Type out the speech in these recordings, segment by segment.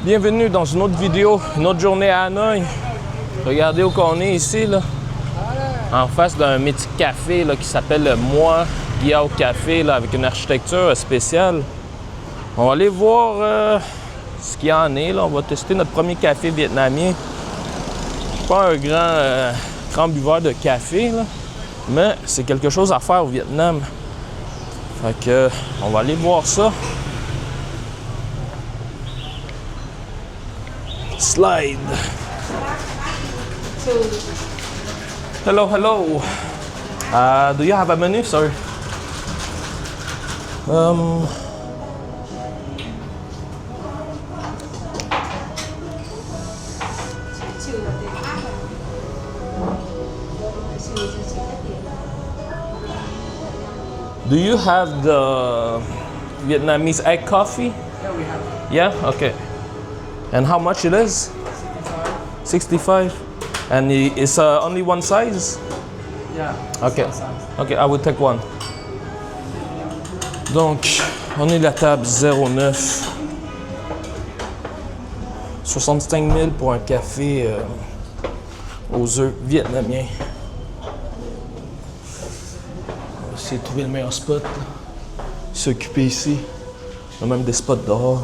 Bienvenue dans une autre vidéo, une autre journée à Hanoï. Regardez où on est ici, là. En face d'un mythique café là, qui s'appelle le Moi Yao Café, là, avec une architecture spéciale. On va aller voir ce qu'il y en est. Là. On va tester notre premier café vietnamien. Je suis pas un grand buveur de café, là, mais c'est quelque chose à faire au Vietnam. Fait que, on va aller voir ça. Slide. Hello, hello. Do you have a menu, sir? Do you have the Vietnamese egg coffee? Yeah, we have. Yeah? Okay. And how much it is? 65. And it's only one size? Yeah. Okay. Okay, I will take one. Donc, on est la table 09. 65 000 pour un café aux œufs vietnamiens. On va essayer de trouver le meilleur spot. S'occuper ici. Il y a même des spots dehors.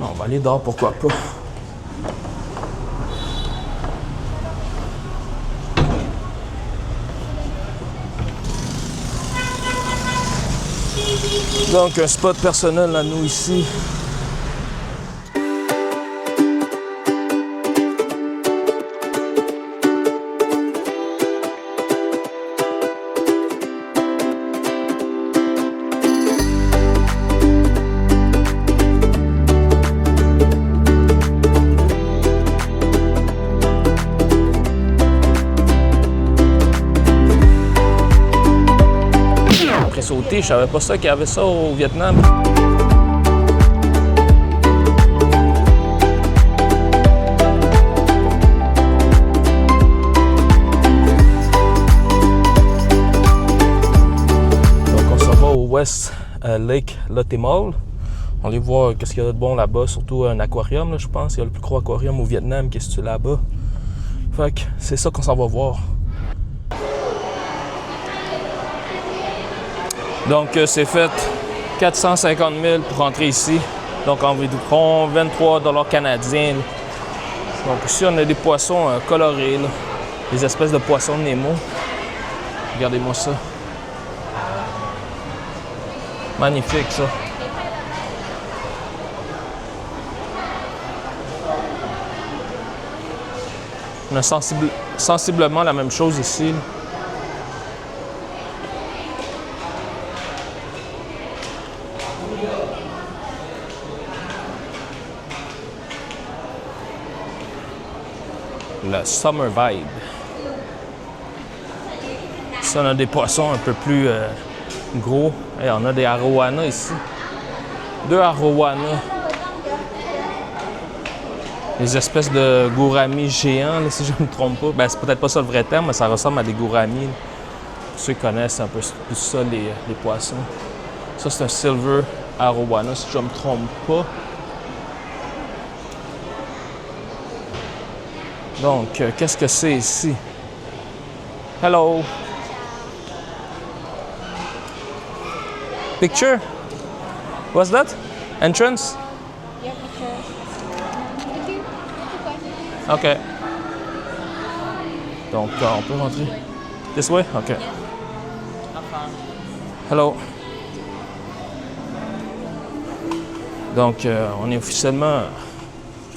On va aller dehors, pourquoi pas. Donc, un spot personnel à nous ici. Sauter, je savais pas ça qu'il y avait ça au Vietnam. Donc on s'en va au West Lake Lotte Mall. On va aller voir qu'est-ce qu'il y a de bon là-bas, surtout un aquarium, là, je pense. Il y a le plus gros aquarium au Vietnam qui est situé là-bas. Fait que c'est ça qu'on s'en va voir. Donc, c'est fait 450 000 pour rentrer ici. Donc, environ 23 $ canadiens. Donc, ici, on a des poissons colorés, là. Des espèces de poissons Nemo. Regardez-moi ça. Magnifique, ça. On a sensiblement la même chose ici, là. Le Summer Vibe. Ici, on a des poissons un peu plus gros. Et on a des arowanas ici. 2 arowanas. Des espèces de gouramis géants, là, si je ne me trompe pas. Ben, c'est peut-être pas ça le vrai terme, mais ça ressemble à des gouramis. Là. Pour ceux qui connaissent un peu plus ça, les poissons. Ça, c'est un Silver Arowana, si je ne me trompe pas. Donc, qu'est-ce que c'est ici? Hello! Picture? What's that? Entrance? Yeah, picture. OK. Donc, on peut rentrer. This way? OK. Hello. Donc, on est officiellement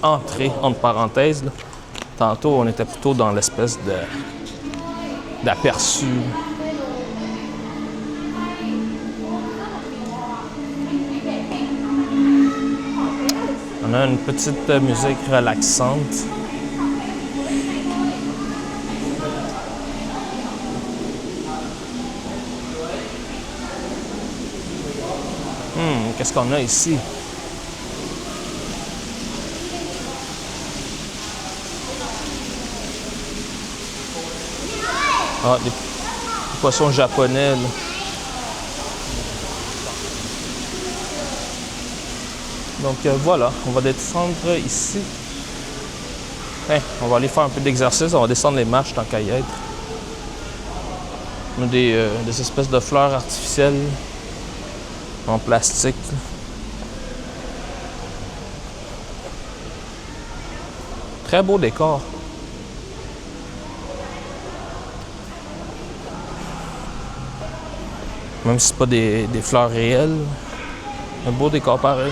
entré, entre parenthèses, là. Tantôt, on était plutôt dans l'espèce d'aperçu. On a une petite musique relaxante. Qu'est-ce qu'on a ici? Ah, des poissons japonais, là. Donc voilà, on va descendre ici. Hein, on va aller faire un peu d'exercice, on va descendre les marches tant qu'à y être. On a des espèces de fleurs artificielles en plastique. Très beau décor. Même si c'est pas des fleurs réelles. Un beau décor pareil.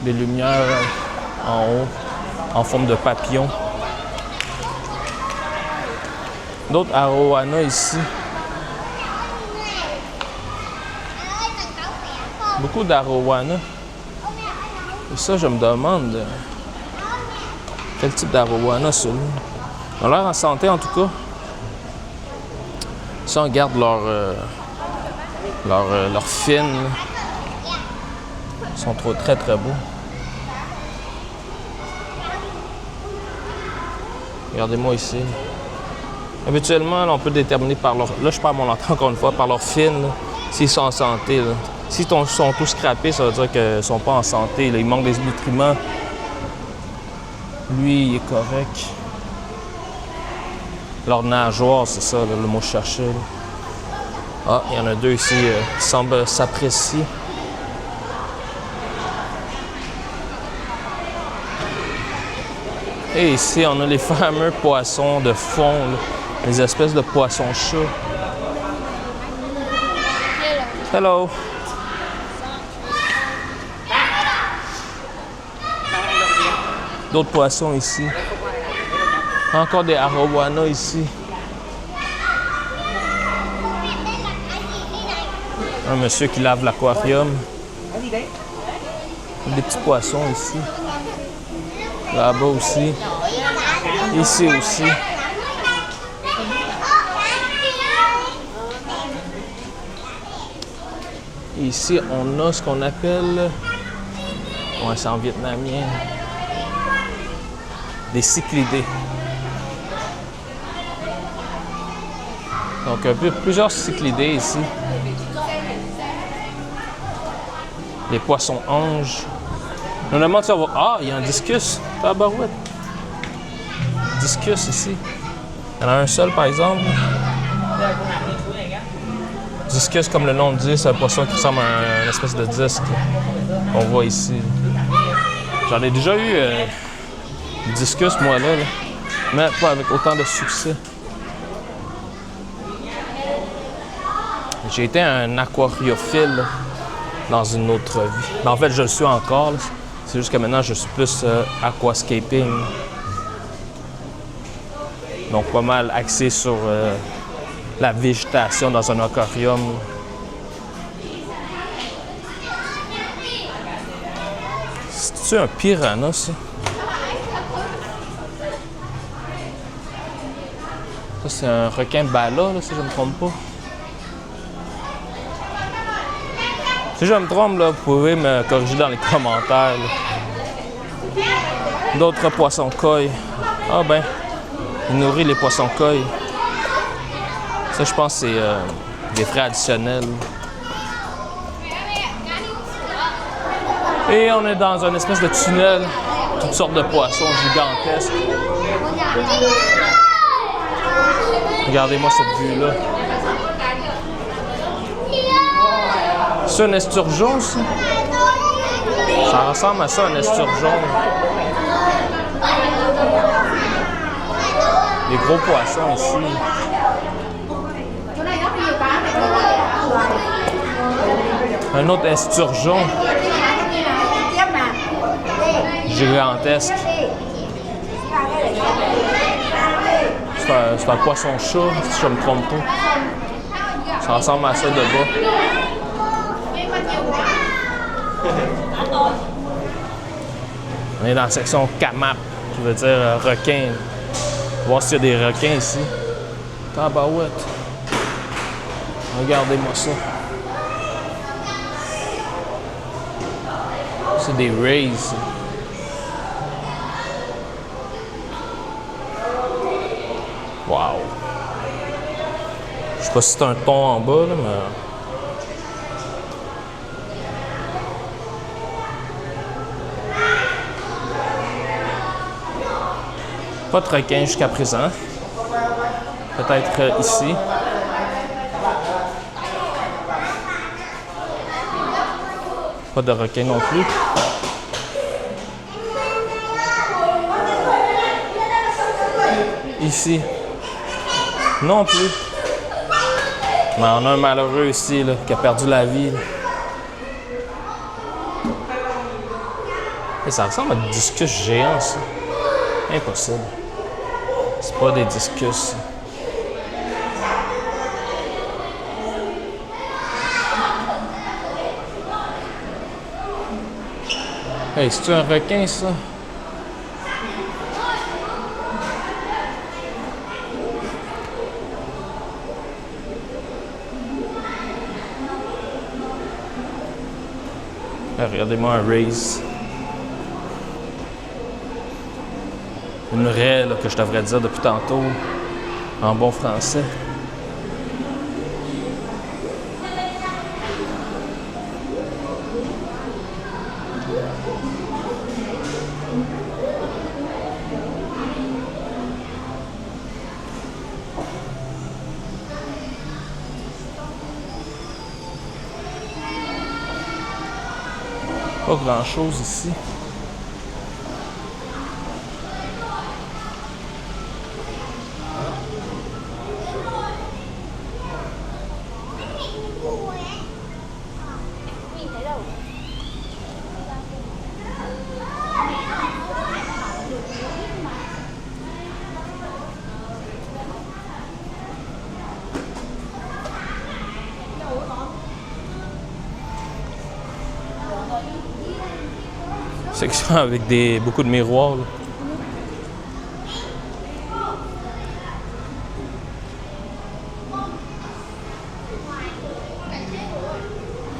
Des lumières en haut, en forme de papillon. D'autres arowanas ici. Beaucoup d'arowanas. Et ça, je me demande quel type d'arowana celui-là. Ils ont l'air en santé en tout cas. Si on regarde leur fines, ils sont très très beaux. Regardez-moi ici. Habituellement, là, on peut déterminer par leur... Là, je perds mon latin encore une fois, par leur fines, s'ils sont en santé. S'ils sont tous scrapés, ça veut dire qu'ils ne sont pas en santé. Là. Il manque des nutriments. Lui, il est correct. Leur nageoire, c'est ça, là, le mot que je cherchais. Là. Ah, il y en a deux ici qui semblent s'apprécier. Et ici, on a les fameux poissons de fond, là, les espèces de poissons-chats. Hello! D'autres poissons ici. Encore des arowanas ici. Un monsieur qui lave l'aquarium. Des petits poissons ici. Là-bas aussi. Ici aussi. Ici, on a ce qu'on appelle... Ouais, c'est en vietnamien. Des cyclidés. Donc, plusieurs cyclidés ici. Les poissons anges. Normalement, tu vas voir... Ah, il y a un discus. Tabarouette. Discus ici. Il y en a un seul, par exemple. Discus, comme le nom le dit, c'est un poisson qui ressemble à une espèce de disque qu'on voit ici. J'en ai déjà eu discus, moi, là, mais pas avec autant de succès. J'ai été un aquariophile dans une autre vie. Mais en fait, je le suis encore. Là. C'est juste que maintenant, je suis plus aquascaping. Donc, pas mal axé sur la végétation dans un aquarium. C'est-tu un piranha, ça? Ça, c'est un requin bala, là, si je ne me trompe pas. Si je me trompe, là, vous pouvez me corriger dans les commentaires. Là. D'autres poissons koi. Ah ben, il nourrit les poissons koi. Ça, je pense que c'est des frais additionnels. Et on est dans une espèce de tunnel. Toutes sortes de poissons gigantesques. Regardez-moi cette vue-là. C'est un esturgeon, ça? Ça ressemble à ça, un esturgeon. Les gros poissons ici. Un autre esturgeon. Gigantesque. C'est un poisson-chat, si je ne me trompe pas. Ça ressemble à ça de bas. On est dans la section Kamap, qui veut dire requin. Voir s'il y a des requins ici. Tabarouette. Regardez-moi ça. C'est des rays. Wow! Je sais pas si c'est un ton en bas, là, mais... Pas de requin jusqu'à présent. Peut-être ici. Pas de requin non plus. Ici. Non plus. Mais on a un malheureux ici là, qui a perdu la vie. Et ça ressemble à des discus géants, ça. Impossible. C'est pas des discus. Hey, c'est-tu un requin, ça? Regardez-moi un raise. Une raie, là, que je devrais dire depuis tantôt, en bon français. Pas grand-chose ici. Section avec beaucoup de miroirs. Là.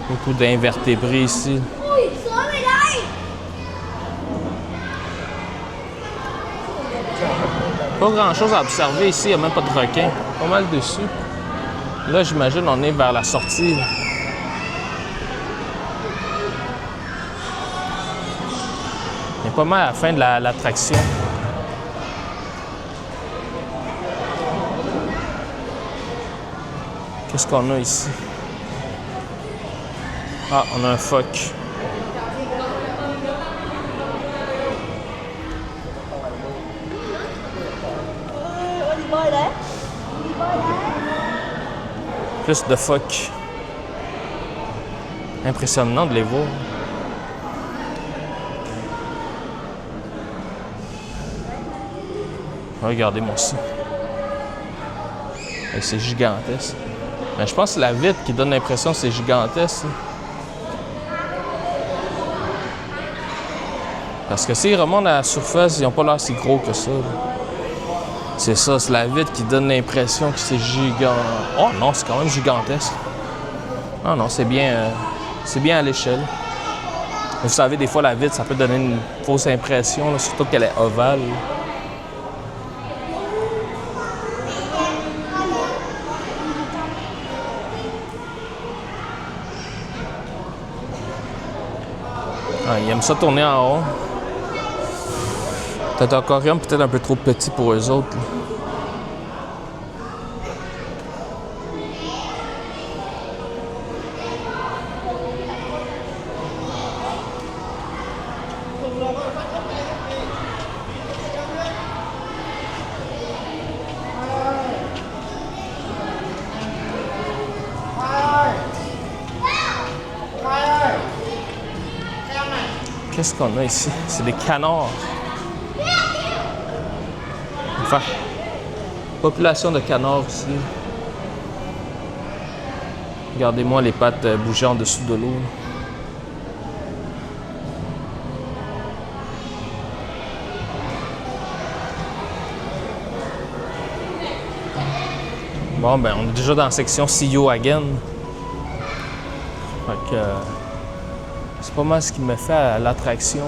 Beaucoup d'invertébrés ici. Pas grand chose à observer ici, il n'y a même pas de requin. Pas mal dessus. Là, j'imagine, on est vers la sortie. Là. On est pas mal à la fin de l'attraction. Qu'est-ce qu'on a ici? Ah, on a un phoque. Plus de phoques. Impressionnant de les voir. Regardez-moi ça. C'est gigantesque. Mais je pense que c'est la vitre qui donne l'impression que c'est gigantesque. Parce que s'ils remontent à la surface, ils n'ont pas l'air si gros que ça. C'est ça, c'est la vitre qui donne l'impression que c'est gigant. Oh non, c'est quand même gigantesque. Ah non, c'est bien à l'échelle. Vous savez, des fois, la vitre, ça peut donner une fausse impression, là, surtout qu'elle est ovale. Ah, ils aiment ça tourner en rond. Peut-être un aquarium peut-être un peu trop petit pour eux autres. Là. Qu'est-ce qu'on a ici? C'est des canards. Enfin, population de canards ici. Regardez-moi les pattes bouger en dessous de l'eau. Bon, ben, on est déjà dans la section See You Again. Fait que, c'est pas mal ce qui me fait à l'attraction.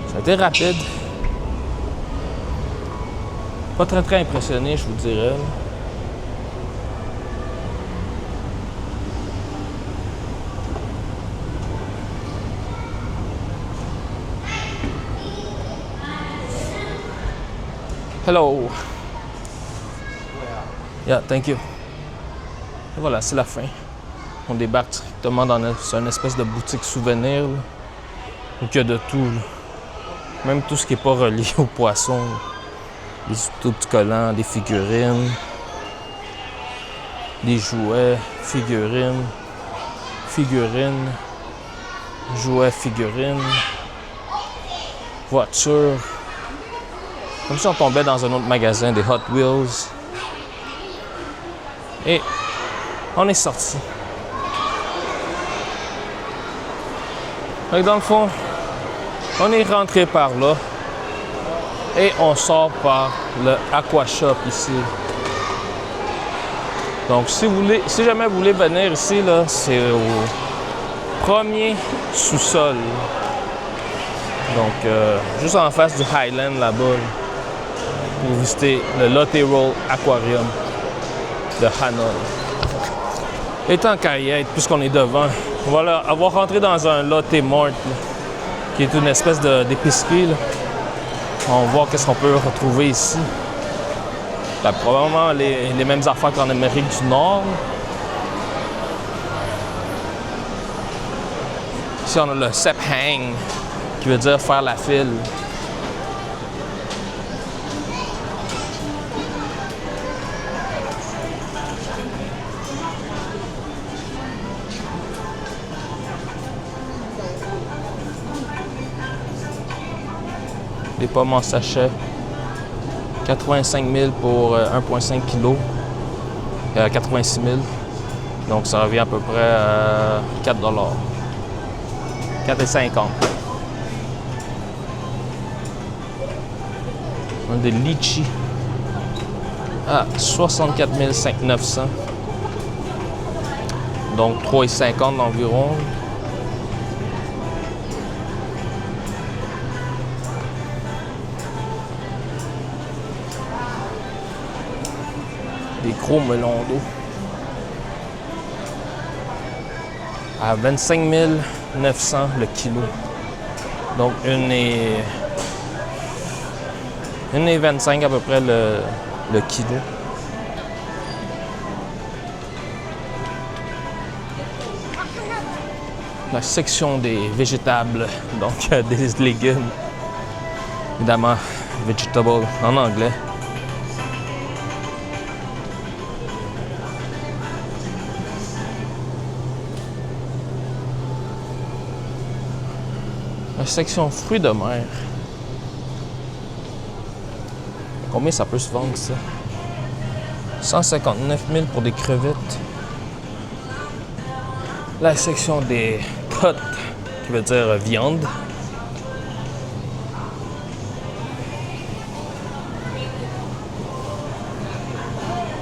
Ça a été rapide. Pas très impressionné, je vous dirais. Là. Hello. Yeah, thank you. Et voilà, c'est la fin. On débarque directement dans une espèce de boutique souvenir. Là, où il y a de tout. Là. Même tout ce qui n'est pas relié aux poissons. Là. Des autocollants, des figurines, des jouets, figurines, jouets, figurines, voitures. Comme si on tombait dans un autre magasin, des Hot Wheels. Et on est sorti. Donc dans le fond, on est rentré par là. Et on sort par le Aqua Shop ici. Donc si jamais vous voulez venir ici, là, c'est au premier sous-sol. Donc juste en face du Highland là-bas. Pour visiter le Lotte Roll Aquarium de Hanoï. Et tant qu'à y être, puisqu'on est devant, on va avoir rentré dans un Lotte Mart, là, qui est une espèce d'épicerie. Là. On va voir qu'est-ce qu'on peut retrouver ici. Ben, probablement les mêmes affaires qu'en Amérique du Nord. Ici, on a le Sep Hang, qui veut dire faire la file. Les pommes en sachet. 85 000 pour 1,5 kg. 86 000. Donc ça revient à peu près à 4 $. 4,50 $. On a des litchis à 64 900. Donc 3,50 $ environ. Des gros melons d'eau à 25 900 le kilo. Donc une et 25 à peu près le kilo. La section des végétables, donc des légumes. Évidemment, vegetable en anglais. La section fruits de mer. Combien ça peut se vendre, ça? 159 000 pour des crevettes. La section des potes, qui veut dire viande.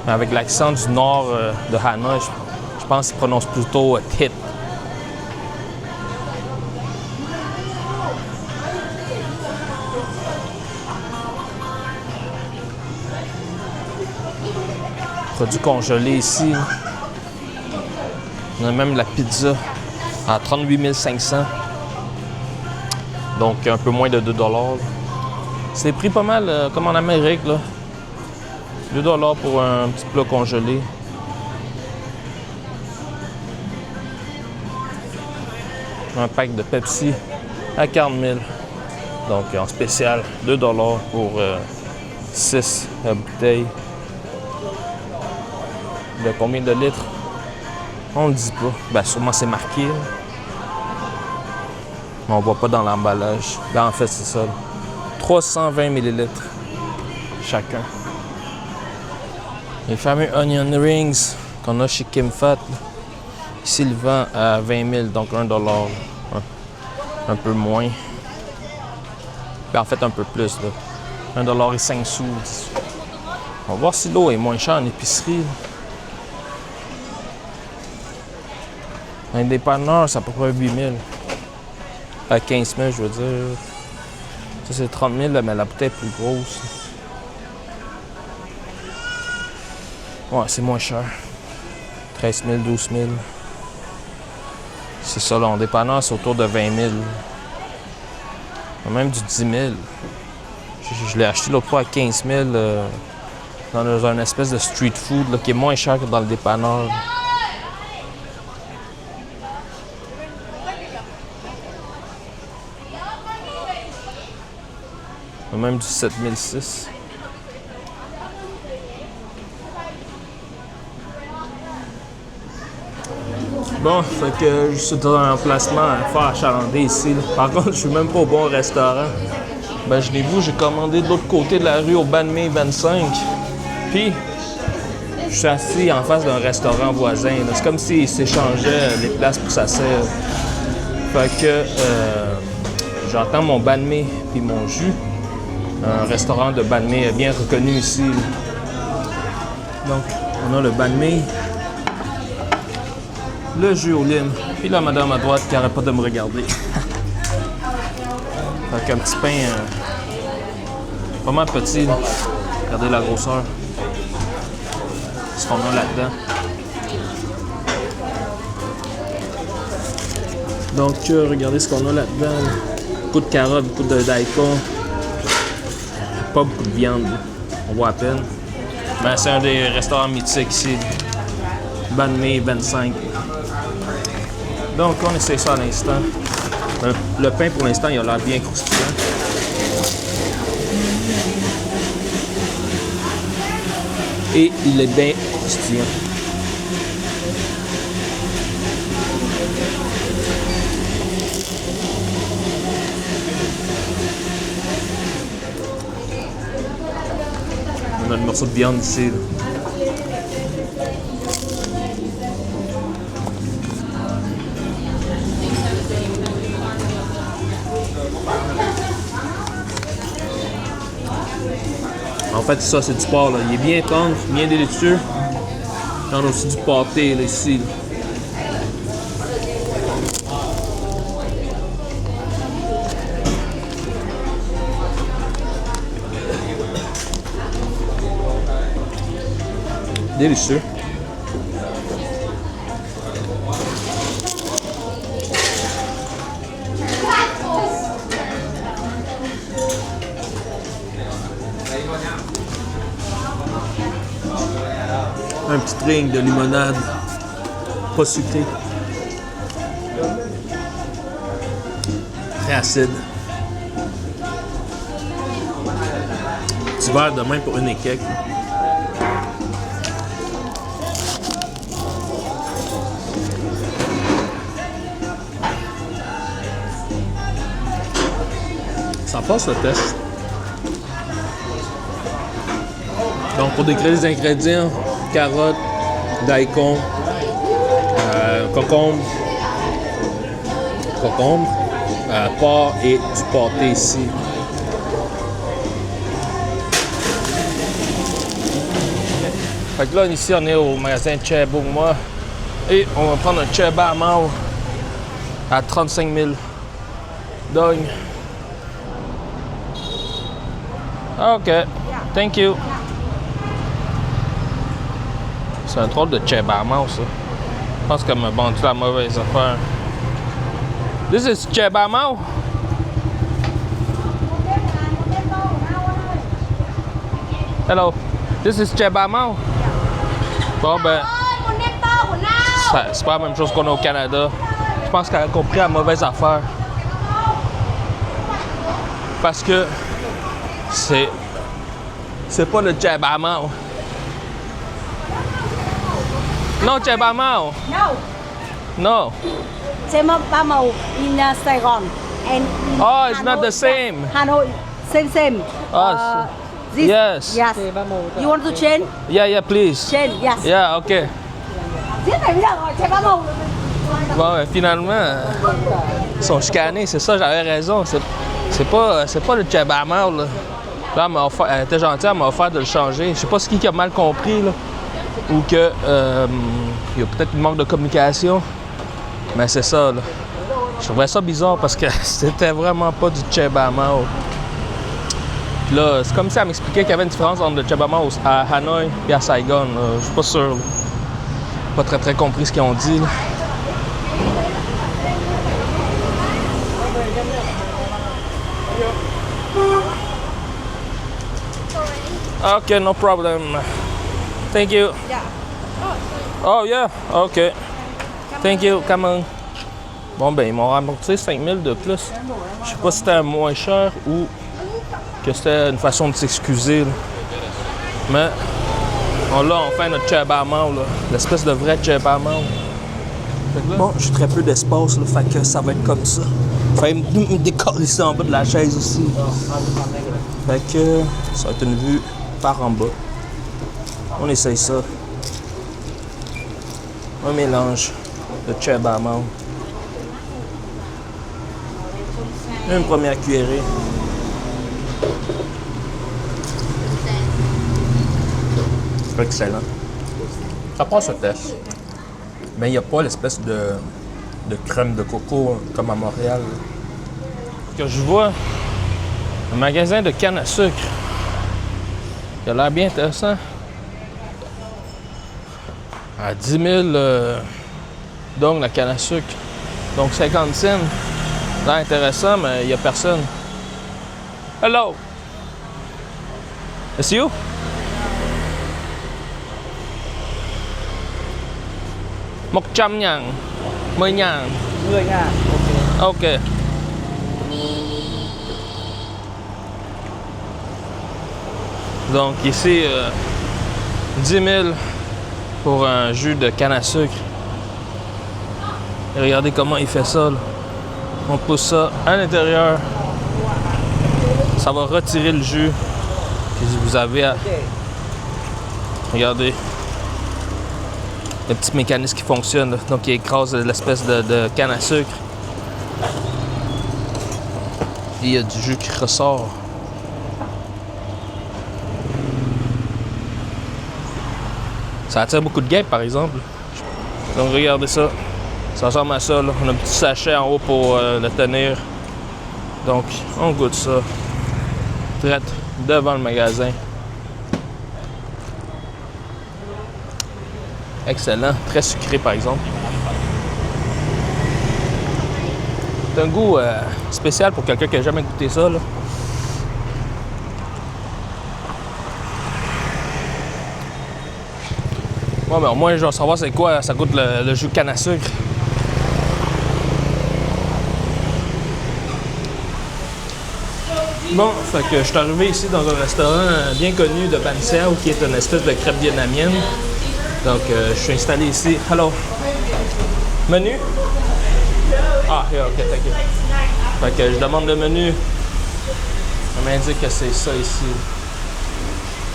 Avec l'accent du nord de Hanoï, je pense qu'il prononce plutôt tit. Produits congelés ici. On a même la pizza à 38 500. Donc un peu moins de 2 $. C'est pris pas mal comme en Amérique, là. 2 $ pour un petit plat congelé. Un pack de Pepsi à 40 000. Donc en spécial, 2 $ pour 6 bouteilles. De combien de litres? On le dit pas. Ben sûrement c'est marqué. Là. Mais on voit pas dans l'emballage. Ben en fait c'est ça. Là. 320 ml chacun. Les fameux onion rings qu'on a chez Kim Fat. Là. Ici, il vend à 20 000, donc 1 $. Un peu moins. Ben, en fait, un peu plus. Là. 1 $ et 5 sous. On va voir si l'eau est moins chère en épicerie. Là. Un dépanneur, c'est à peu près 8 000. À 15 000, je veux dire. Ça, c'est 30 000, là, mais la bouteille est plus grosse. Ouais, c'est moins cher. 13 000, 12 000. C'est ça, là, en dépanneur, c'est autour de 20 000. Même du 10 000. Je l'ai acheté l'autre fois à 15 000 dans une espèce de street food là, qui est moins cher que dans le dépanneur. Même du 7006. Bon, fait que je suis dans un emplacement fort achalandé ici. Là. Par contre, je suis même pas au bon restaurant. Ben, je l'ai vu, j'ai commandé de l'autre côté de la rue au Banh Mi 25. Puis, je suis assis en face d'un restaurant voisin. C'est comme s'ils s'échangeaient les places pour s'asseoir. Fait que j'entends mon banh mi puis mon jus. Un restaurant de banh mi bien reconnu ici. Donc, on a le banh mi, le jus au lime, puis la madame à droite qui n'arrête pas de me regarder. Avec un petit pain pas mal petit. Là. Regardez la grosseur. Ce qu'on a là-dedans. Donc, regardez ce qu'on a là-dedans. Beaucoup de carottes, beaucoup de daikon. Pas beaucoup de viande. On voit à peine. Ben, c'est un des restaurants mythiques ici. Banh Mi 25. Donc, on essaie ça à l'instant. Le pain, pour l'instant, il a l'air bien croustillant. Et il est bien croustillant. On a le morceau de viande ici. Là. En fait, ça, c'est du porc. Là. Il est bien tendre, bien délicieux. On a aussi du pâté là, ici. Là. Délicieux. Un petit drink de limonade, pas sucré. Très acide. Petit verre de main pour une équerre. Ça passe le test. Donc, pour décrire les ingrédients, carottes, daikon, concombre, porc et du pâté ici. Fait que là, ici, on est au magasin Chai Bung Ma et on va prendre un Chai Ba Mau à 35 000 dong. OK. Thank you. C'est un drôle de Chai Ba Mau, ça. Je pense qu'elle m'a vendu la mauvaise affaire. This is Chai Ba Mau? Hello. This is Chai Ba Mau? Bon, ben... c'est pas la même chose qu'on a au Canada. Je pense qu'elle a compris la mauvaise affaire. Parce que... C'est pas le Chai Ba Mau. No Chai Ba Mau. No. No. Chai Ba Mau in Saigon. And in Oh, it's Hanoi, not the same. Hanoi, same. Oh, This, yes. Yes. You want to change? Yeah, please. Change, yes. Yeah, OK. Thế này bây giờ gọi Chai Ba Mau. Bon, ben, finalement, ils sont chicanés, c'est ça, j'avais raison. C'est pas le Chai Ba Mau, là. Là, elle était gentille, elle m'a offert de le changer. Je sais pas ce qui a mal compris, là. Ou que il y a peut-être une manque de communication. Mais c'est ça, là. Je trouvais ça bizarre parce que c'était vraiment pas du Chai Ba Mau. Là, c'est comme si elle m'expliquait qu'il y avait une différence entre le Chebama à Hanoï et à Saigon. Je suis pas sûr. Là. Pas très compris ce qu'ils ont dit. Là. Okay, no problem. Thank you. Yeah. Oh yeah, ok. Thank you, come on. Bon ben ils m'ont remboursé 5000 de plus. Je sais pas si c'était moins cher ou que c'était une façon de s'excuser. Mais on fait notre Chebama, l'espèce de vrai Chebama. Bon, j'ai très peu d'espace, là, fait que ça va être comme ça. Fait me décoller ça en bas de la chaise aussi. Fait que ça va être une vue par en bas. On essaye ça. Un mélange de Chebama. Une première cuillerée. Excellent. Ça passe ce test. Mais il n'y a pas l'espèce de crème de coco comme à Montréal. Que je vois un magasin de canne à sucre. Il a l'air bien intéressant. À 10 000 donc la canne à sucre. Donc 50 cents. L'air intéressant, mais il n'y a personne. Hello! It's you? Một trăm ngàn, 10 ngàn. 10 ngàn. Ok. Ok. Donc ici, 10 000 pour un jus de canne à sucre. Et regardez comment il fait ça. Là. On pousse ça à l'intérieur. Ça va retirer le jus. Puis vous avez à... Regardez. Le petit mécanisme qui fonctionne. Là. Donc il écrase l'espèce de canne à sucre. Et il y a du jus qui ressort. Ça attire beaucoup de guêpes, par exemple. Donc regardez ça. Ça ressemble à ça. Là. On a un petit sachet en haut pour le tenir. Donc on goûte ça. Direct devant le magasin. Excellent. Très sucré, par exemple. C'est un goût spécial pour quelqu'un qui n'a jamais goûté ça. Là. Ouais, mais au moins, je vais savoir c'est quoi. Ça goûte le jus de canne à sucre. Bon, fait que je suis arrivé ici dans un restaurant bien connu de Ban Sao, qui est une espèce de crêpe vietnamienne. Donc, je suis installé ici. Hello. Menu? Ah, yeah, ok, thank you. Fait que je demande le menu. On m'indique que c'est ça ici.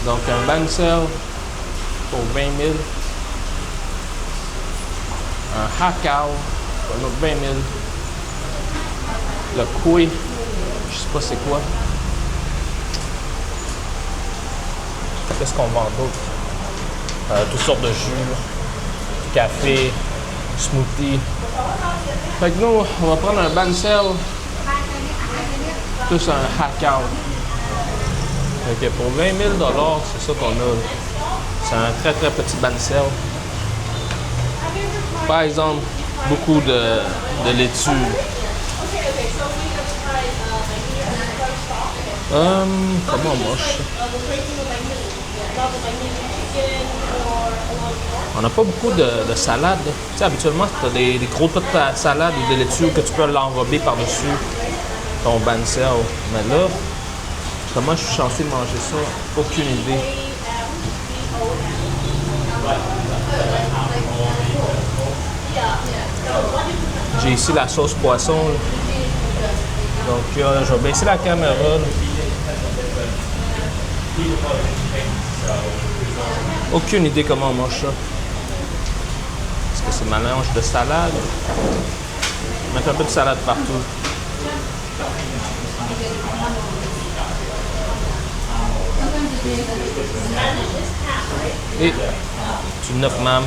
Donc, un Ban Sao pour 20 000. Un Hakao pour un autre 20 000. Le Kui, je sais pas c'est quoi. Qu'est-ce qu'on vend d'autre? Toutes sortes de jus, café, smoothie. Fait que nous, on va prendre un Ban Sao plus un Hakao. Fait que pour 20 000 $, c'est ça qu'on a. C'est un très petit Ban Sao. Par exemple, beaucoup de laitue. Comment on mange? On n'a pas beaucoup de salade. Tu sais, habituellement, tu as des gros tas de salade ou de laitue que tu peux l'enrober par-dessus ton Ban Sao. Mais là, comment je suis censé manger ça? Aucune idée. J'ai ici la sauce poisson. Là. Donc, je vais baisser la caméra. Là. Aucune idée comment on mange ça. Est-ce que c'est un mélange de salade? Mettre un peu de salade partout. Et du Nuoc Mam.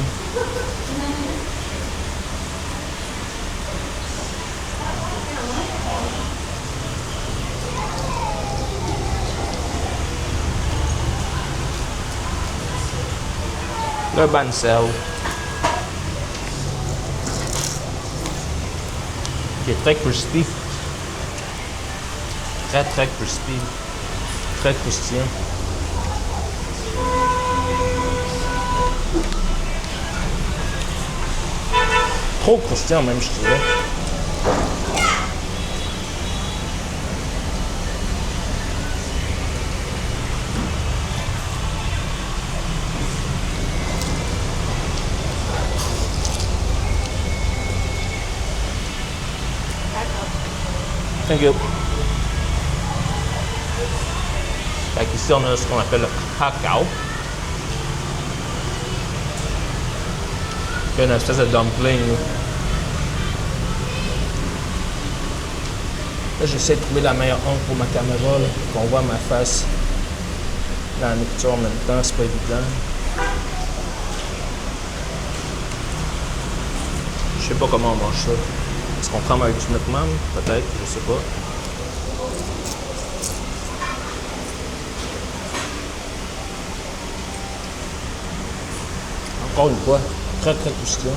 Le bancel. Qui est très crispy. Très crispy. Très croustillant. Trop croustillant même, je dirais. Thank you. Fait qu'ici, on a ce qu'on appelle le hakao. C'est une espèce de dumpling. Là, j'essaie de trouver la meilleure angle pour ma caméra, là, pour qu'on voit ma face dans la nourriture en même temps. C'est pas évident. Je sais pas comment on mange ça. Est-ce qu'on trempe avec du Smitman? Peut-être, je sais pas. Encore une fois, très croustillant.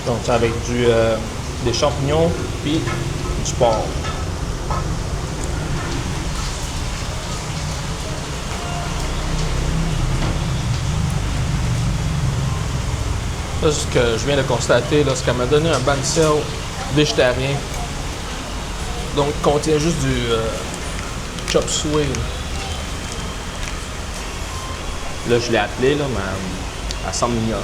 Donc, c'est avec des champignons puis du porc. Là, ce que je viens de constater, là, c'est qu'elle m'a donné un bancel végétarien. Donc, il contient juste du chop suey. Là, je l'ai appelé, là, mais elle semble m'ignorer.